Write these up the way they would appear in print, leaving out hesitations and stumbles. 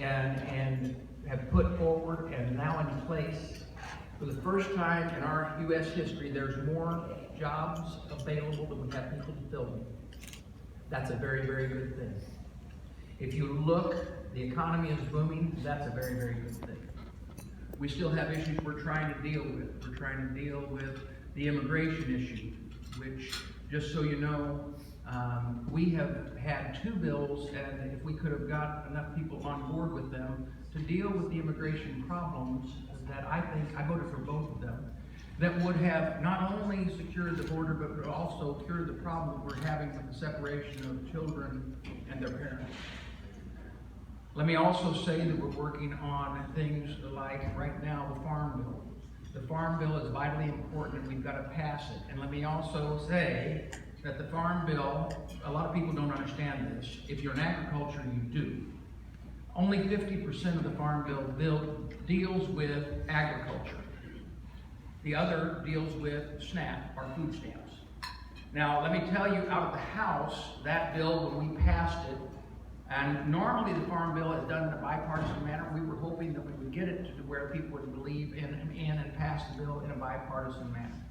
and have put forward and now in place. For the first time in our U.S. history, there's more jobs available than we have people to fill them. That's a very, very good thing. If you look, the economy is booming. That's a very, very good thing. We still have issues we're trying to deal with. We're trying to deal with the immigration issue, which, just so you know, we have had 2 bills, and if we could have got enough people on board with them to deal with the immigration problems, that I think, I voted for both of them, that would have not only secured the border, but would also cure the problem that we're having with the separation of children and their parents. Let me also say that we're working on things like, right now, the Farm Bill. The Farm Bill is vitally important, and we've got to pass it. And let me also say that the Farm Bill, a lot of people don't understand this. If you're in agriculture, you do. Only 50% of the Farm Bill deals with agriculture. The other deals with SNAP, or food stamps. Now, let me tell you, out of the House, that bill, when we passed it, and normally the Farm Bill is done in a bipartisan manner. We were hoping that we would get it to where people would believe in and pass the bill in a bipartisan manner.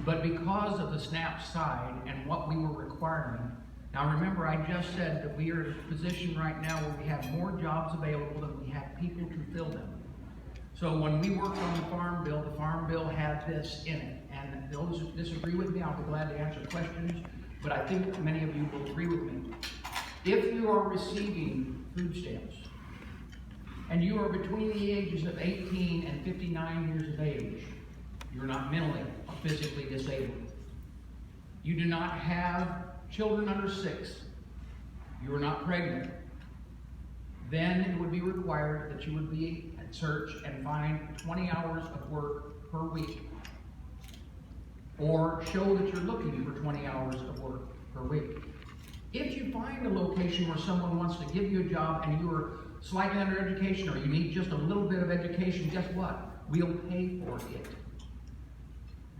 But because of the SNAP side and what we were requiring, now remember, I just said that we are in a position right now where we have more jobs available than we have people to fill them. So when we worked on the Farm Bill had this in it. And those who disagree with me, I'll be glad to answer questions, but I think many of you will agree with me. If you are receiving food stamps, and you are between the ages of 18 and 59 years of age, you're not mentally or physically disabled. You do not have children under 6. You are not pregnant. Then it would be required that you would be at search and find 20 hours of work per week. Or show that you're looking for 20 hours of work per week. If you find a location where someone wants to give you a job and you are slightly under education or you need just a little bit of education, guess what? We'll pay for it.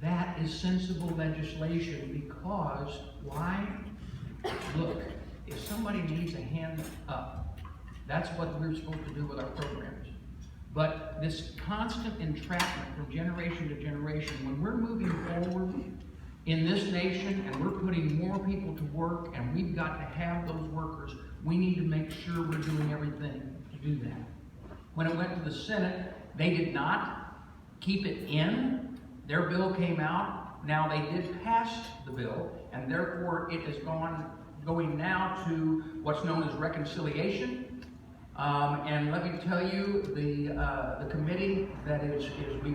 That is sensible legislation because, why? Look, if somebody needs a hand up, that's what we're supposed to do with our programs. But this constant entrapment from generation to generation, when we're moving forward in this nation and we're putting more people to work and we've got to have those workers, we need to make sure we're doing everything to do that. When it went to the Senate, they did not keep it in. Their bill came out. Now they did pass the bill, and therefore it is going now to what's known as reconciliation. And let me tell you, the committee that is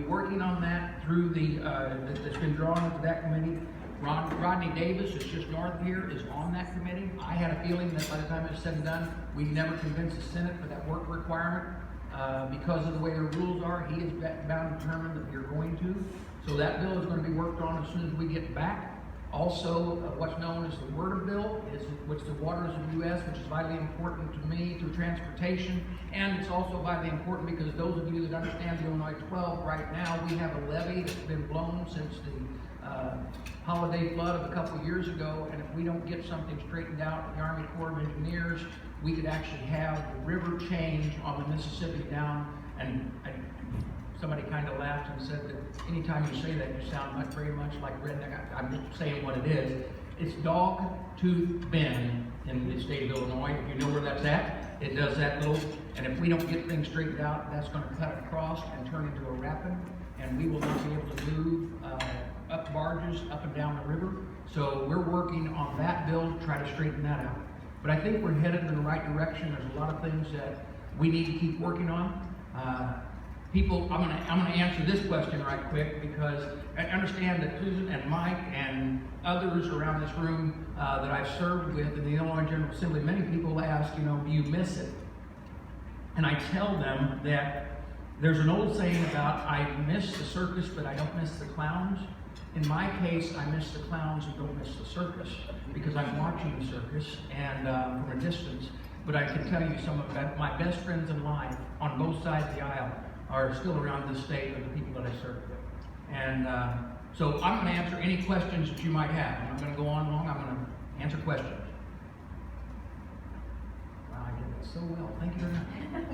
working on that through that's been drawn into that committee, Rodney Davis, is just north of here, is on that committee. I had a feeling that by the time it's said and done, we'd never convince the Senate for that work requirement. Because of the way the rules are, he is bound and determined that we're going to. So that bill is going to be worked on as soon as we get back. Also, what's known as the Water Bill, which the waters of the U.S., which is vitally important to me through transportation, and it's also vitally important because those of you that understand the Illinois 12, right now we have a levee that's been blown since the holiday flood of a couple years ago, and if we don't get something straightened out with the Army Corps of Engineers, we could actually have the river change on the Mississippi down, and somebody kind of laughed and said that anytime you say that, you sound very much like redneck. I'm just saying what it is. It's Dog Tooth Bend in the state of Illinois. If you know where that's at, it does that little, and if we don't get things straightened out, that's going to cut across and turn into a rapid, and we will not be able to move up barges up and down the river. So we're working on that bill to try to straighten that out. But I think we're headed in the right direction. There's a lot of things that we need to keep working on. People, I'm gonna answer this question right quick because I understand that Susan and Mike and others around this room that I've served with in the Illinois General Assembly, many people ask, do you miss it? And I tell them that there's an old saying about, I miss the circus, but I don't miss the clowns. In my case, I miss the clowns and don't miss the circus because I'm watching the circus and from a distance. But I can tell you some of my best friends in life on both sides of the aisle are still around this state of the people that I serve with. And so I'm going to answer any questions that you might have. I'm not going to go on long. I'm going to answer questions. Wow, I did that so well. Thank you very much.